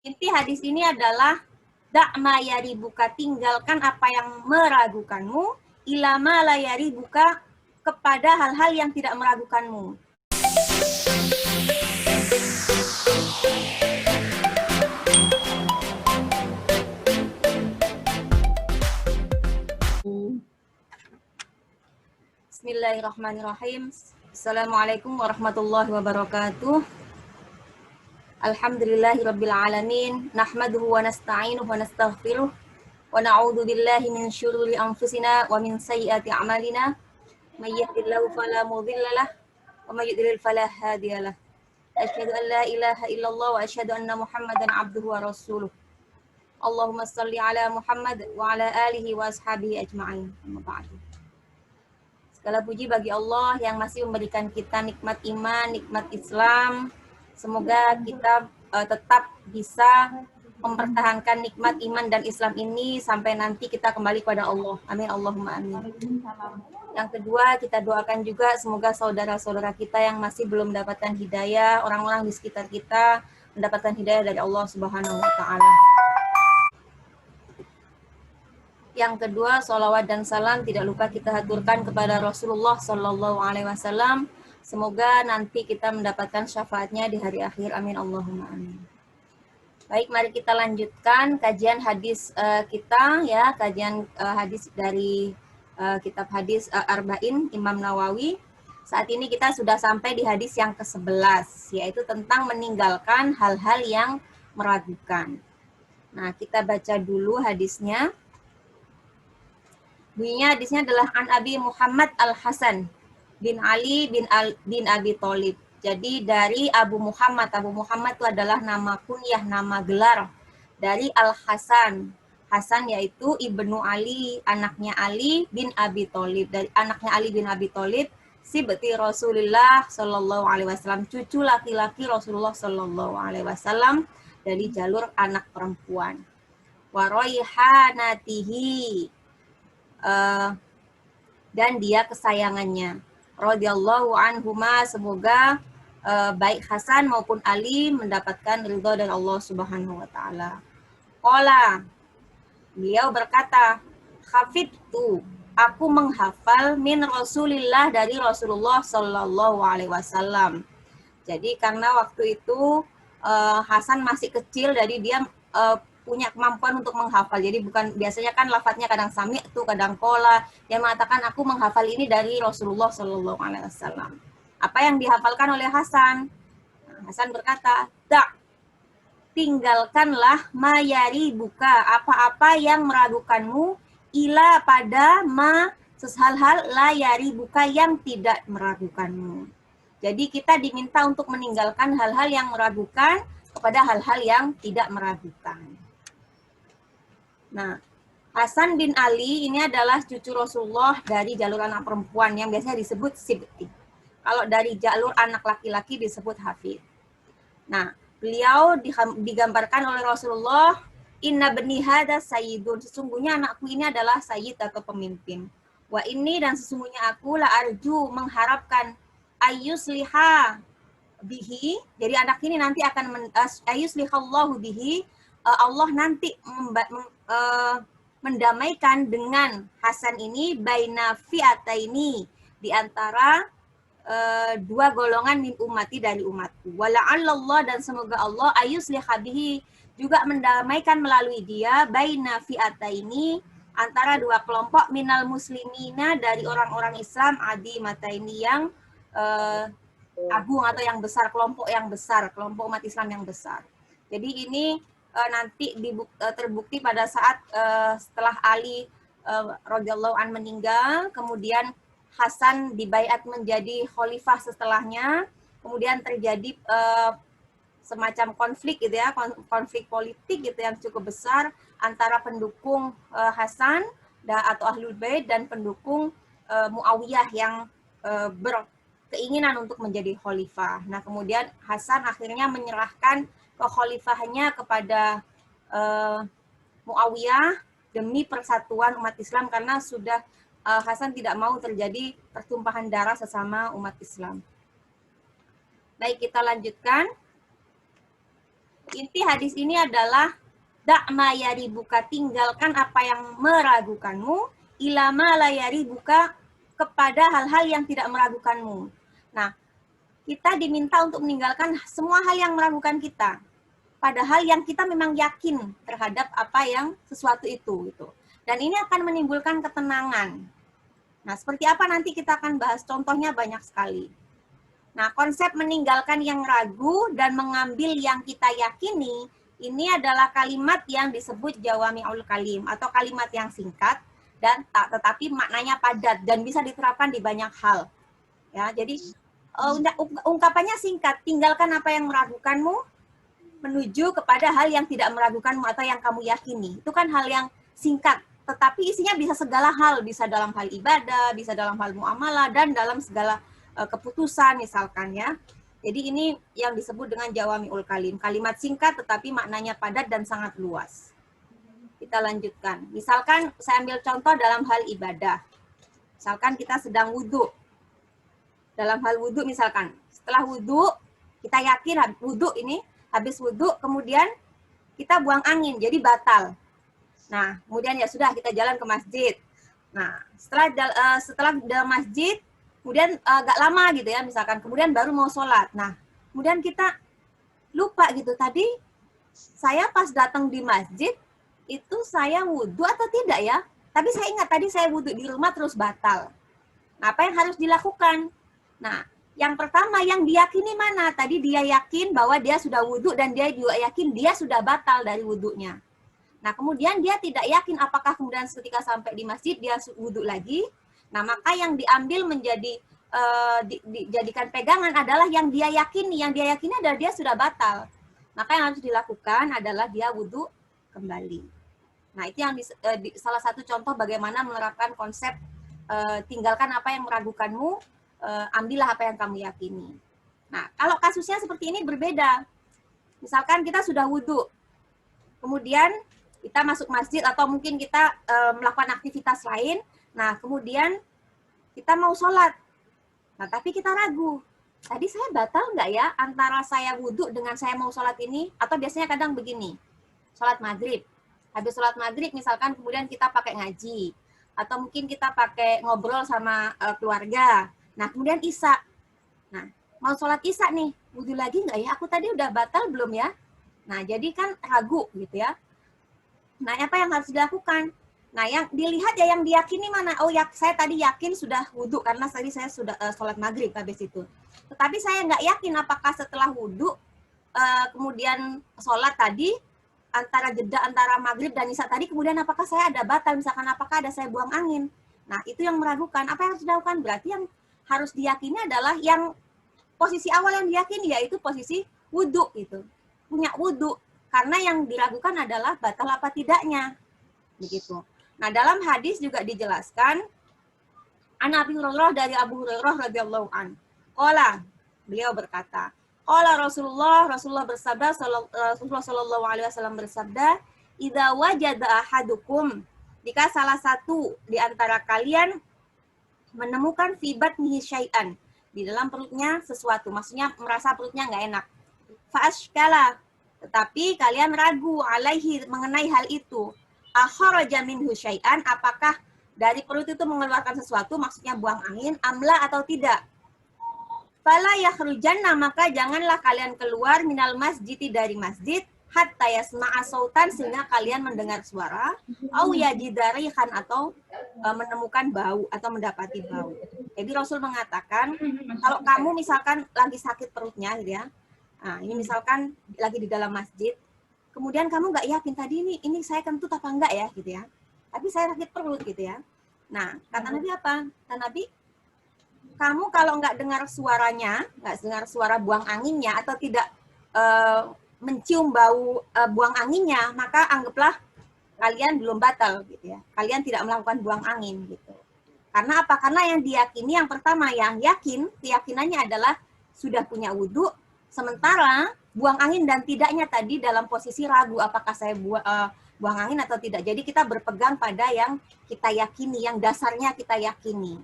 Inti hadis ini adalah da'ma yaribuka, tinggalkan apa yang meragukanmu, ilama la yaribuka, kepada hal-hal yang tidak meragukanmu. Bismillahirrahmanirrahim. Assalamualaikum warahmatullahi wabarakatuh. Alhamdulillahirabbil alamin. Nahmaduhu wa nasta'inuhu wa nastaghfiruh. Wa na'udzu billahi min syururi anfusina wa min sayyiati a'malina. May yahdihillahu fala mudilla lahu wa may yudlil fala hadiya lahu. Asyhadu an la ilaha illallah wa asyhadu anna Muhammadan abduhu wa rasuluh. Allahumma shalli ala Muhammad wa ala alihi wa ashabihi ajma'in. Amma ba'du. Segala puji bagi Allah yang masih memberikan kita nikmat iman, nikmat Islam. Semoga kita tetap bisa mempertahankan nikmat iman dan Islam ini sampai nanti kita kembali kepada Allah. Amin, Allahumma amin. Yang kedua, kita doakan juga semoga saudara-saudara kita yang masih belum mendapatkan hidayah, orang-orang di sekitar kita mendapatkan hidayah dari Allah Subhanahu wa Ta'ala. Yang kedua, sholawat dan salam tidak lupa kita haturkan kepada Rasulullah Sallallahu Alaihi Wasallam. Semoga nanti kita mendapatkan syafaatnya di hari akhir. Amin, Allahumma amin. Baik, mari kita lanjutkan kajian hadis kita, ya, kajian hadis dari kitab hadis Arba'in Imam Nawawi. Saat ini kita sudah sampai di hadis yang ke-11, yaitu tentang meninggalkan hal-hal yang meragukan. Nah, kita baca dulu hadisnya. Bunyinya hadisnya adalah An Abi Muhammad Al-Hasan bin Ali bin Abi Thalib. Jadi dari Abu Muhammad itu adalah nama kunyah, nama gelar dari Al-Hasan. Hasan yaitu Ibnu Ali, anaknya Ali bin Abi Thalib. Dari anaknya Ali bin Abi Thalib, sibti Rasulullah Sallallahu Alaihi Wasallam, cucu laki-laki Rasulullah Sallallahu Alaihi Wasallam dari jalur anak perempuan. Wa raihanatihi, dan dia kesayangannya. Radhiyallahu anhuma, semoga baik Hasan maupun Ali mendapatkan ridha dari Allah Subhanahu wa Ta'ala. Qala, beliau berkata, hafidtu, aku menghafal min Rasulillah, dari Rasulullah Sallallahu Alaihi Wasallam. Jadi karena waktu itu Hasan masih kecil, jadi dia punya kemampuan untuk menghafal. Jadi bukan, biasanya kan lafadznya kadang sami tuh, kadang kola. Dia mengatakan aku menghafal ini dari Rasulullah Sallallahu Alaihi Wasallam. Apa yang dihafalkan oleh Hasan? Hasan berkata, tinggalkanlah mayari buka, apa-apa yang meragukanmu, ila pada ma, hal-hal layari buka, yang tidak meragukanmu. Jadi kita diminta untuk meninggalkan hal-hal yang meragukan kepada hal-hal yang tidak meragukan. Nah, Hasan bin Ali ini adalah cucu Rasulullah dari jalur anak perempuan yang biasanya disebut sibti. Kalau dari jalur anak laki-laki disebut hafid. Nah, beliau digambarkan oleh Rasulullah, inna bani hada sayyidun, sesungguhnya anakku ini adalah sayyid atau pemimpin. Wa ini, dan sesungguhnya aku la arju, mengharapkan, ayyusliha bihi, jadi anak ini nanti akan ayyuslihallahu bihi, Allah nanti mendamaikan dengan Hasan ini, baina fi'ataini, di antara dua golongan min ummati, dari umatku. Wala'allallah, dan semoga Allah ayyusliha bihi, juga mendamaikan melalui dia, baina fi'ataini, antara dua kelompok minal muslimina, dari orang-orang Islam, adi mataini, yang agung atau yang besar, kelompok yang besar, kelompok umat Islam yang besar. Jadi ini nanti terbukti pada saat setelah Ali radhiyallahu an meninggal, kemudian Hasan dibaiat menjadi khalifah setelahnya, kemudian terjadi semacam konflik gitu ya, konflik politik gitu yang cukup besar antara pendukung Hasan atau Ahlul Bait dan pendukung Muawiyah yang berkeinginan untuk menjadi khalifah. Nah, kemudian Hasan akhirnya menyerahkan kekhalifahannya kepada Muawiyah demi persatuan umat Islam, karena sudah Hasan tidak mau terjadi pertumpahan darah sesama umat Islam. Baik, kita lanjutkan. Inti hadis ini adalah da'ma yaribuka, tinggalkan apa yang meragukanmu, ilama la yaribuka, kepada hal-hal yang tidak meragukanmu. Nah, kita diminta untuk meninggalkan semua hal yang meragukan kita. Padahal yang kita memang yakin terhadap apa yang sesuatu itu gitu. Dan ini akan menimbulkan ketenangan. Nah, seperti apa nanti kita akan bahas, contohnya banyak sekali. Nah, konsep meninggalkan yang ragu dan mengambil yang kita yakini, ini adalah kalimat yang disebut jawami'ul kalim, atau kalimat yang singkat, dan tetapi maknanya padat, dan bisa diterapkan di banyak hal. Ya, jadi ungkapannya singkat, tinggalkan apa yang meragukanmu, menuju kepada hal yang tidak meragukanmu atau yang kamu yakini. Itu kan hal yang singkat, tetapi isinya bisa segala hal, bisa dalam hal ibadah, bisa dalam hal muamalah, dan dalam segala keputusan misalkan ya. Jadi ini yang disebut dengan jawami'ul kalim, kalimat singkat tetapi maknanya padat dan sangat luas. Kita lanjutkan. Misalkan saya ambil contoh dalam hal ibadah. Misalkan kita sedang wudhu. Dalam hal wudhu misalkan, setelah wudhu, kita yakin wudhu ini, habis wudhu, kemudian kita buang angin, jadi batal. Nah, kemudian ya sudah, kita jalan ke masjid. Nah, setelah dalam masjid, kemudian agak lama gitu ya, misalkan, kemudian baru mau sholat. Nah, kemudian kita lupa gitu, tadi saya pas datang di masjid, itu saya wudhu atau tidak ya? Tapi saya ingat tadi saya wudhu di rumah terus batal. Nah, apa yang harus dilakukan? Nah, yang pertama yang diyakini mana? Tadi dia yakin bahwa dia sudah wudhu dan dia juga yakin dia sudah batal dari wudhunya. Nah, kemudian dia tidak yakin apakah kemudian ketika sampai di masjid dia wudhu lagi. Nah, maka yang diambil menjadi dijadikan pegangan adalah yang dia yakini. Yang dia yakini adalah dia sudah batal. Maka yang harus dilakukan adalah dia wudhu kembali. Nah, itu yang salah satu contoh bagaimana menerapkan konsep tinggalkan apa yang meragukanmu, ambillah apa yang kamu yakini. Nah, kalau kasusnya seperti ini berbeda. Misalkan kita sudah wudhu, kemudian kita masuk masjid atau mungkin kita melakukan aktivitas lain, nah kemudian kita mau sholat. Nah, tapi kita ragu. Tadi saya batal nggak ya antara saya wudhu dengan saya mau sholat ini? Atau biasanya kadang begini, sholat maghrib. Habis sholat maghrib misalkan kemudian kita pakai ngaji. Atau mungkin kita pakai ngobrol sama keluarga. Nah, kemudian isya. Nah, mau sholat isya nih, wudhu lagi nggak ya? Aku tadi udah batal belum ya? Nah, jadi kan ragu gitu ya. Nah, apa yang harus dilakukan? Nah, yang dilihat ya yang diyakini mana? Oh ya, saya tadi yakin sudah wudhu karena tadi saya sudah sholat maghrib habis itu. Tetapi saya nggak yakin apakah setelah wudhu, kemudian sholat tadi, jeda antara maghrib dan isya tadi, kemudian apakah saya ada batal? Misalkan apakah ada saya buang angin? Nah, itu yang meragukan. Apa yang harus dilakukan? Berarti yang harus diyakini adalah yang posisi awal yang diyakini, yaitu posisi wudhu gitu. Punya wudhu. Karena yang diragukan adalah batal apa tidaknya. Begitu. Nah, dalam hadis juga dijelaskan, An Abi Hurairah dari Abu Hurairah radhiyallahu an. Qala, beliau berkata, qala Rasulullah bersabda, Rasulullah sallallahu alaihi wasallam bersabda, idza wajada ahadukum, jika salah satu di antara kalian menemukan fi batnihi syai'an, di dalam perutnya sesuatu, maksudnya merasa perutnya nggak enak. Fa'ashkala, tetapi kalian ragu alaihi, mengenai hal itu. Akharaja minhu syai'an, apakah dari perut itu mengeluarkan sesuatu, maksudnya buang angin, amla atau tidak. Fala yakhrujanna, maka janganlah kalian keluar minal masjidi, dari masjid, hatta yasma'a sautan, sehingga kalian mendengar suara, au yajidarihan, atau menemukan bau atau mendapati bau. Jadi Rasul mengatakan, kalau kamu misalkan lagi sakit perutnya gitu ya. Nah, ini misalkan lagi di dalam masjid, kemudian kamu nggak yakin tadi ini saya kentut apa enggak ya gitu ya. Tapi saya sakit perut gitu ya. Nah, kata Nabi apa? Kata Nabi, kamu kalau nggak dengar suaranya, nggak dengar suara buang anginnya atau tidak mencium bau buang anginnya, maka anggaplah kalian belum batal gitu ya. Kalian tidak melakukan buang angin gitu. Karena apa? Karena yang diyakini, yang pertama yang yakin, keyakinannya adalah sudah punya wudhu, sementara buang angin dan tidaknya tadi dalam posisi ragu apakah saya buang angin atau tidak. Jadi kita berpegang pada yang kita yakini, yang dasarnya kita yakini.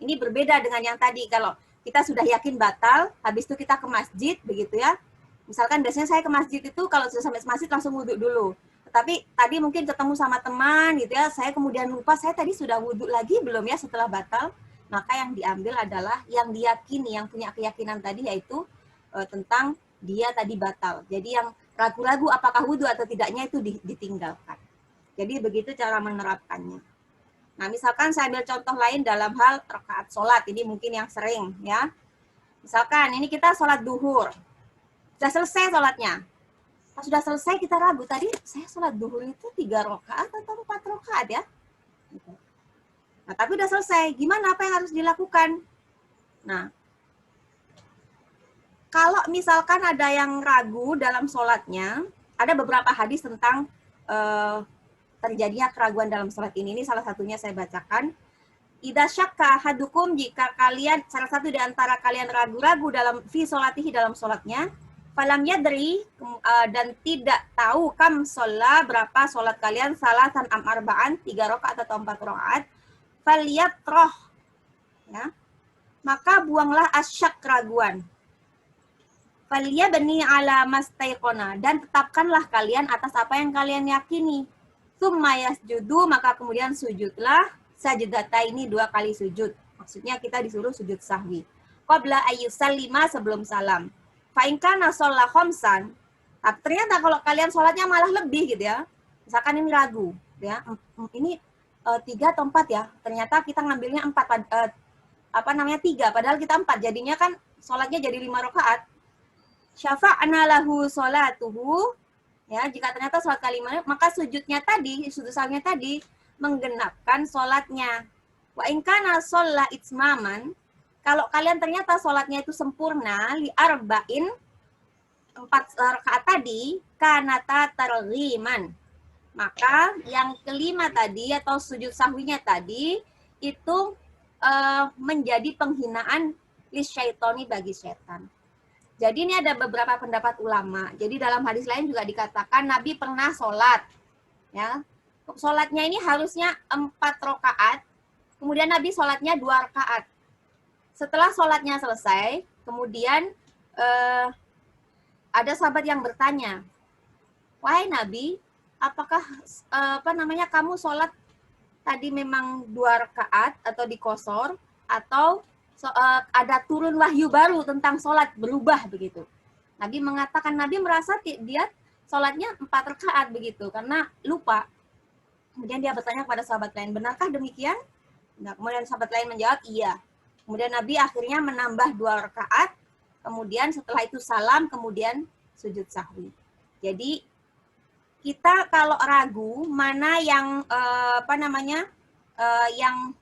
Ini berbeda dengan yang tadi, kalau kita sudah yakin batal, habis itu kita ke masjid, begitu ya. Misalkan biasanya saya ke masjid itu kalau sudah sampai masjid langsung wudhu dulu. Tapi tadi mungkin ketemu sama teman gitu ya, saya kemudian lupa saya tadi sudah wudhu lagi belum ya setelah batal. Maka yang diambil adalah yang diyakini, yang punya keyakinan tadi yaitu tentang dia tadi batal. Jadi yang ragu-ragu apakah wudhu atau tidaknya itu ditinggalkan. Jadi begitu cara menerapkannya. Nah, misalkan saya ambil contoh lain dalam hal rakaat sholat. Ini mungkin yang sering ya. Misalkan ini kita sholat duhur. Sudah selesai sholatnya. Pas sudah selesai kita ragu. Tadi saya sholat duhur itu 3 rakaat atau 4 rakaat ya. Nah, tapi udah selesai. Gimana, apa yang harus dilakukan? Nah, kalau misalkan ada yang ragu dalam sholatnya, ada beberapa hadis tentang terjadinya keraguan dalam sholat ini. Ini salah satunya saya bacakan. Idza syakka ahadukum, jika kalian salah satu di antara kalian ragu-ragu dalam fi sholatihi, dalam sholatnya, falam yadri, dan tidak tahu kam sholat, berapa sholat kalian, salatan am arba'an, 3 rakaat atau 4 rakaat, falyatroh, ya, maka buanglah asyak, keraguan. Falyabni ala mastaiqona, dan tetapkanlah kalian atas apa yang kalian yakini. Tsumma yasjudu, maka kemudian sujudlah, sajdata, ini 2 kali sujud. Maksudnya kita disuruh sujud sahwi. Qabla ayyusallima, sebelum salam. Fa in kana shalla khamsan, ternyata kalau kalian sholatnya malah lebih gitu ya. Misalkan ini ragu, ya. Ini 3 atau 4 ya. Ternyata kita ngambilnya 4, 3, padahal kita 4. Jadinya kan sholatnya jadi 5 rakaat. Syafa'na lahu sholatuhu, ya, jika ternyata sholat kalimat, maka sujudnya tadi, sujud sahwinya tadi menggenapkan sholatnya. Wa in kana sholla itsmaman, kalau kalian ternyata sholatnya itu sempurna, li arba'in, 4 rakaat tadi, kanata targhiman, maka yang kelima tadi atau sujud sahwinya tadi itu menjadi penghinaan lisyaitoni, bagi setan. Jadi ini ada beberapa pendapat ulama. Jadi dalam hadis lain juga dikatakan Nabi pernah sholat. Ya. Sholatnya ini harusnya 4 rakaat. Kemudian Nabi sholatnya 2 rakaat. Setelah sholatnya selesai, kemudian ada sahabat yang bertanya, wahai Nabi, apakah kamu sholat tadi memang 2 rakaat atau dikosor, atau ada turun wahyu baru tentang sholat, berubah begitu? Nabi mengatakan, Nabi merasa dia sholatnya 4 rakaat begitu, karena lupa. Kemudian dia bertanya kepada sahabat lain, benarkah demikian? Nah, kemudian sahabat lain menjawab, iya. Kemudian Nabi akhirnya menambah 2 rakaat, kemudian setelah itu salam, kemudian sujud sahwi. Jadi kita kalau ragu mana yang yang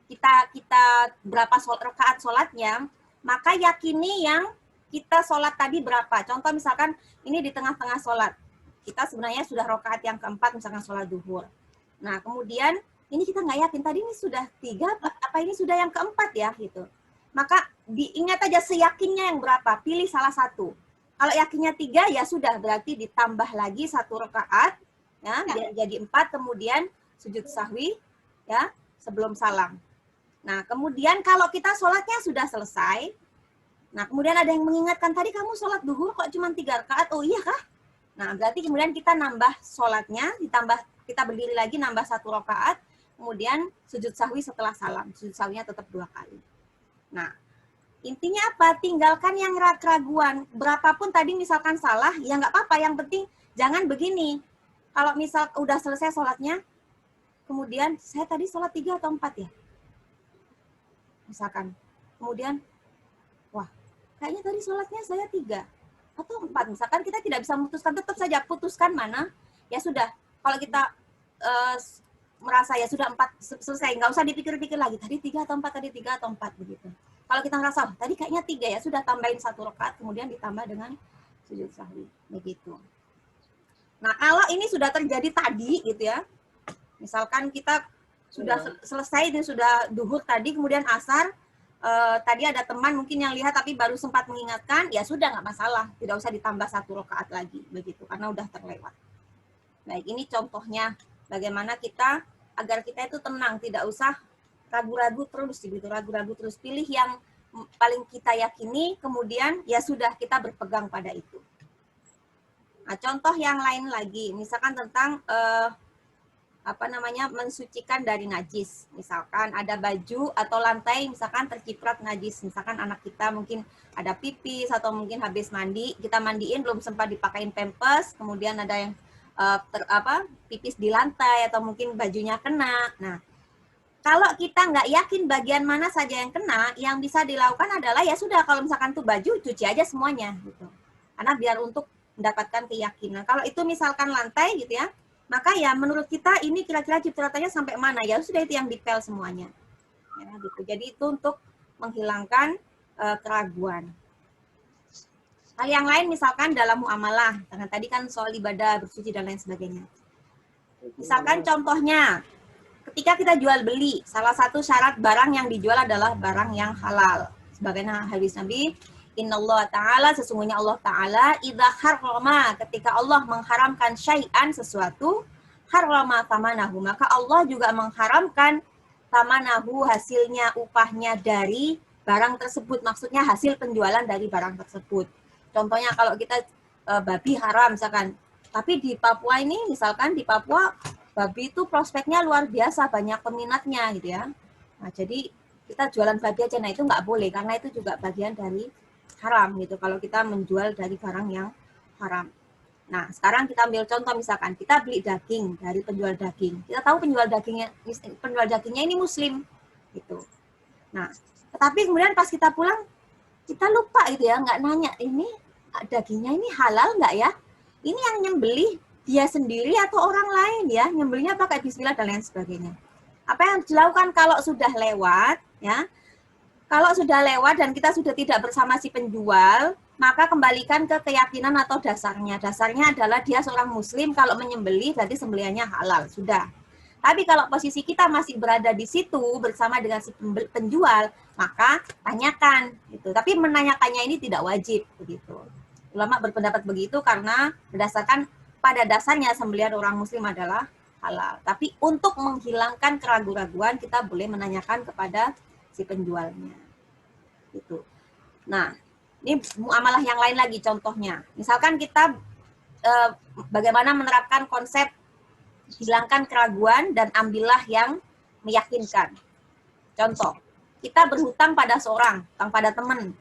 kita berapa rakaat sholatnya, maka yakini yang kita sholat tadi berapa. Contoh misalkan ini di tengah-tengah sholat, kita sebenarnya sudah rakaat yang keempat, misalkan sholat duhur. Nah kemudian ini kita nggak yakin tadi ini sudah 3, apa ini sudah yang keempat ya gitu. Maka diingat aja seyakinnya yang berapa, pilih salah satu. Kalau yakinnya 3 ya sudah, berarti ditambah lagi 1 rakaat ya, biar jadi 4, kemudian sujud sahwi ya sebelum salam. Nah, kemudian kalau kita sholatnya sudah selesai, nah kemudian ada yang mengingatkan, tadi kamu sholat duhur kok cuma 3 rakaat, oh iya kah? Nah, berarti kemudian kita nambah sholatnya, kita berdiri lagi nambah 1 rakaat, kemudian sujud sahwi setelah salam, sujud sahwinya tetap 2 kali. Nah, intinya apa? Tinggalkan yang keraguan. Berapapun tadi misalkan salah, ya nggak apa-apa, yang penting jangan begini. Kalau misal udah selesai sholatnya, kemudian saya tadi sholat 3 atau 4 ya? Misalkan, kemudian, wah, kayaknya tadi sholatnya saya 3 atau 4. Misalkan kita tidak bisa memutuskan, tetap saja putuskan mana. Ya sudah, kalau kita merasa ya sudah 4 selesai, nggak usah dipikir-pikir lagi, tadi 3 atau 4, tadi 3 atau 4, begitu. Kalau kita merasa, tadi kayaknya 3 ya, sudah tambahin 1 rakaat, kemudian ditambah dengan sujud sahwi, begitu. Nah, kalau ini sudah terjadi tadi, gitu ya, misalkan kita sudah selesai, ini sudah duhur tadi, kemudian asar, tadi ada teman mungkin yang lihat tapi baru sempat mengingatkan, ya sudah nggak masalah, tidak usah ditambah 1 rakaat lagi, begitu, karena udah terlewat. Baik, ini contohnya bagaimana kita agar kita itu tenang, tidak usah ragu-ragu terus, gitu, ragu-ragu terus, pilih yang paling kita yakini, kemudian ya sudah kita berpegang pada itu. Nah, contoh yang lain lagi, misalkan tentang mensucikan dari najis. Misalkan ada baju atau lantai misalkan terciprat najis. Misalkan anak kita mungkin ada pipis atau mungkin habis mandi, kita mandiin belum sempat dipakein pampers, kemudian ada yang pipis di lantai atau mungkin bajunya kena. Nah, kalau kita nggak yakin bagian mana saja yang kena, yang bisa dilakukan adalah ya sudah, kalau misalkan tuh baju cuci aja semuanya gitu. Karena biar untuk mendapatkan keyakinan. Kalau itu misalkan lantai gitu ya, maka ya menurut kita ini kira-kira cipratannya sampai mana, ya sudah itu yang dipel semuanya. Ya, gitu. Jadi itu untuk menghilangkan keraguan. Hal yang lain misalkan dalam muamalah, karena tadi kan soal ibadah, bersuci dan lain sebagainya. Misalkan contohnya, ketika kita jual beli, salah satu syarat barang yang dijual adalah barang yang halal. Sebagaimana hadis Nabi, Innallaha ta'ala, sesungguhnya Allah ta'ala, idza harrama, ketika Allah mengharamkan syai'an sesuatu, harrama tamanahu, maka Allah juga mengharamkan tamanahu, hasilnya, upahnya dari barang tersebut. Maksudnya hasil penjualan dari barang tersebut. Contohnya kalau kita babi haram misalkan, tapi di Papua ini misalkan di Papua babi itu prospeknya luar biasa, banyak peminatnya gitu ya. Nah, jadi kita jualan babi aja, nah itu nggak boleh karena itu juga bagian dari haram gitu kalau kita menjual dari barang yang haram. Nah, sekarang kita ambil contoh misalkan kita beli daging dari penjual daging. Kita tahu penjual dagingnya ini muslim gitu. Nah, tetapi kemudian pas kita pulang kita lupa gitu ya, nggak nanya ini dagingnya ini halal nggak ya? Ini yang nyembelih dia sendiri atau orang lain ya, nyembelihnya pakai bismillah dan lain sebagainya. Apa yang dilakukan kalau sudah lewat ya? Kalau sudah lewat dan kita sudah tidak bersama si penjual, maka kembalikan ke keyakinan atau dasarnya. Dasarnya adalah dia seorang muslim, kalau menyembelih berarti sembelihannya halal, sudah. Tapi kalau posisi kita masih berada di situ bersama dengan si penjual, maka tanyakan gitu. Tapi menanyakannya ini tidak wajib begitu. Ulama berpendapat begitu karena berdasarkan pada dasarnya sembelihan orang muslim adalah halal. Tapi untuk menghilangkan keraguan-raguan kita boleh menanyakan kepada si penjualnya. Gitu. Nah, ini muamalah yang lain lagi contohnya. Misalkan kita bagaimana menerapkan konsep hilangkan keraguan dan ambillah yang meyakinkan. Contoh, kita berhutang pada seorang, hutang pada teman.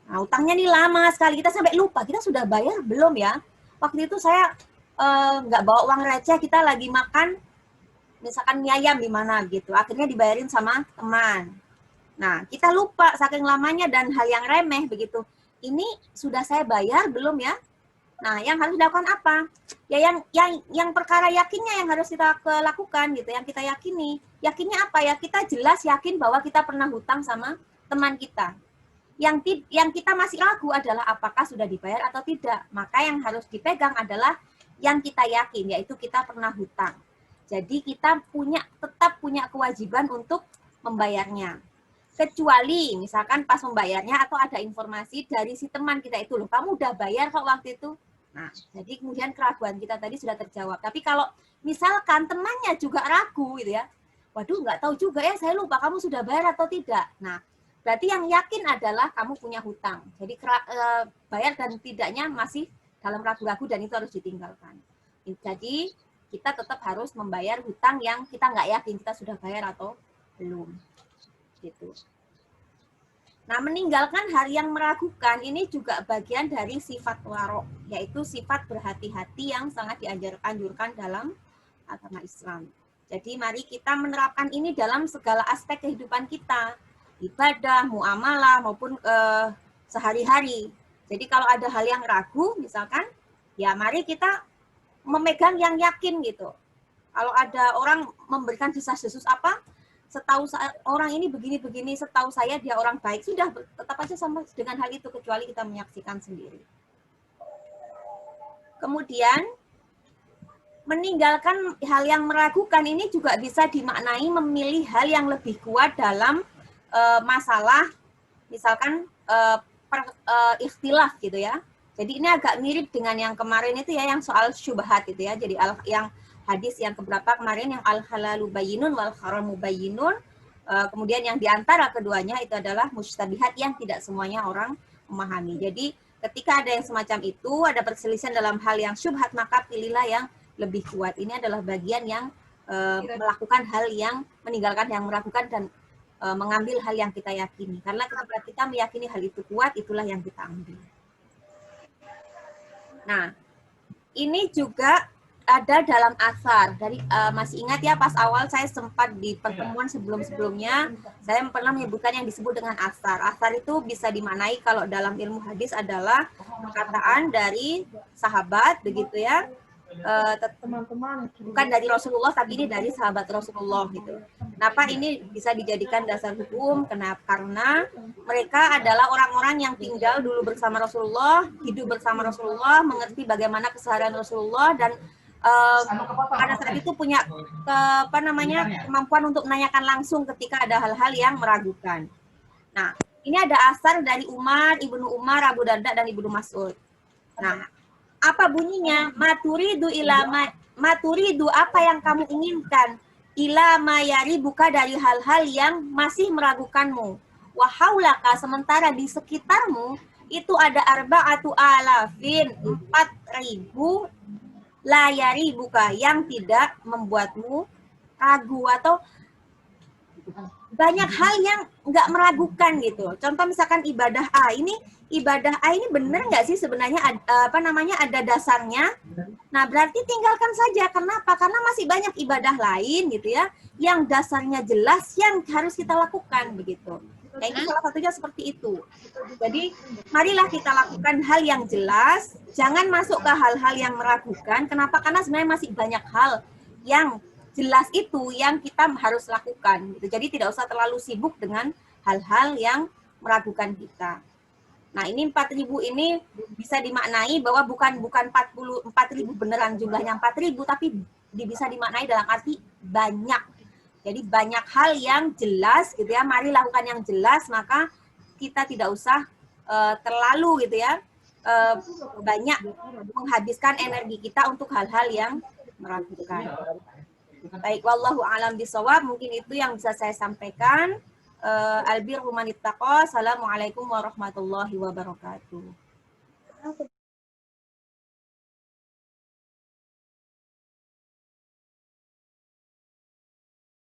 Nah, hutangnya ini lama sekali, kita sampai lupa, kita sudah bayar belum ya? Waktu itu saya nggak bawa uang receh, kita lagi makan, misalkan mie ayam di mana gitu, akhirnya dibayarin sama teman. Nah, kita lupa saking lamanya dan hal yang remeh begitu. Ini sudah saya bayar belum ya? Nah, yang harus dilakukan apa? Ya yang perkara yakinnya yang harus kita lakukan gitu, yang kita yakini. Yakinnya apa ya? Kita jelas yakin bahwa kita pernah hutang sama teman kita. Yang kita masih ragu adalah apakah sudah dibayar atau tidak. Maka yang harus dipegang adalah yang kita yakin, yaitu kita pernah hutang. Jadi kita tetap punya kewajiban untuk membayarnya. Kecuali misalkan pas membayarnya atau ada informasi dari si teman kita itu, loh kamu udah bayar kok waktu itu. Nah, jadi kemudian keraguan kita tadi sudah terjawab. Tapi kalau misalkan temannya juga ragu gitu ya, waduh nggak tahu juga ya, saya lupa kamu sudah bayar atau tidak. Nah, berarti yang yakin adalah kamu punya hutang. Jadi bayar dan tidaknya masih dalam ragu-ragu dan itu harus ditinggalkan. Jadi kita tetap harus membayar hutang yang kita nggak yakin kita sudah bayar atau belum. Gitu. Nah, meninggalkan hal yang meragukan ini juga bagian dari sifat warok, yaitu sifat berhati-hati yang sangat dianjurkan dalam agama Islam. Jadi mari kita menerapkan ini dalam segala aspek kehidupan kita, ibadah, muamalah maupun sehari-hari. Jadi kalau ada hal yang ragu, misalkan, ya mari kita memegang yang yakin gitu. Kalau ada orang memberikan desas-desus apa, setahu orang ini begini-begini, setahu saya dia orang baik, sudah tetap aja sama dengan hal itu, kecuali kita menyaksikan sendiri. Kemudian, meninggalkan hal yang meragukan ini juga bisa dimaknai memilih hal yang lebih kuat dalam masalah, misalkan ikhtilaf gitu ya. Jadi ini agak mirip dengan yang kemarin itu ya, yang soal syubhat itu ya. Jadi yang hadis yang keberapa kemarin yang al-halalu bayyinun wal haramu bayyinun. Kemudian yang diantara keduanya itu adalah mustabihat yang tidak semuanya orang memahami. Jadi Ketika ada yang semacam itu, ada perselisihan dalam hal yang syubhat, maka pilihlah yang lebih kuat. Ini adalah bagian yang melakukan hal yang, meninggalkan yang meragukan, dan mengambil hal yang kita yakini. Karena ketika kita meyakini hal itu kuat, itulah yang kita ambil. Nah, ini juga ada dalam asar. Dari masih ingat ya, pas awal saya sempat di pertemuan sebelum-sebelumnya, saya pernah menyebutkan yang disebut dengan asar. Asar itu bisa dimaknai kalau dalam ilmu hadis adalah perkataan dari sahabat, begitu ya. Bukan dari Rasulullah, tapi ini dari sahabat Rasulullah gitu. Kenapa ini bisa dijadikan dasar hukum? Kenapa? Karena mereka adalah orang-orang yang tinggal dulu bersama Rasulullah, hidup bersama Rasulullah, mengerti bagaimana keseharian Rasulullah, dan pada saat itu punya kemampuan untuk menanyakan langsung ketika ada hal-hal yang meragukan. Nah, ini ada asar dari Umar, Ibnu Umar, Abu Darda, dan Ibnu Mas'ud. Nah, apa bunyinya? Maturidu ilama, maturidu, apa yang kamu inginkan? Ilama yari, buka dari hal-hal yang masih meragukanmu. Wahaulaka, sementara di sekitarmu itu ada arba'atu alafin, 4.000 layari buka, yang tidak membuatmu ragu, atau banyak hal yang nggak meragukan gitu. Contoh misalkan ibadah A ini benar nggak sih sebenarnya ada dasarnya. Nah, berarti tinggalkan saja. Kenapa? Karena masih banyak ibadah lain gitu ya, yang dasarnya jelas yang harus kita lakukan begitu. Nah, itu salah satunya seperti itu. Jadi, marilah kita lakukan hal yang jelas, jangan masuk ke hal-hal yang meragukan. Kenapa? Karena sebenarnya masih banyak hal yang jelas itu yang kita harus lakukan. Gitu. Jadi tidak usah terlalu sibuk dengan hal-hal yang meragukan kita. Nah, ini 4.000 ini bisa dimaknai bahwa bukan 4.000 beneran jumlahnya 4.000, tapi bisa dimaknai dalam arti banyak. Jadi banyak hal yang jelas gitu ya. Mari lakukan yang jelas, maka kita tidak usah terlalu gitu ya banyak menghabiskan energi kita untuk hal-hal yang meragukan. Baik, wallahu a'lam bishawab. Mungkin itu yang bisa saya sampaikan. Albirru manittaqo. Assalamualaikum warahmatullahi wabarakatuh.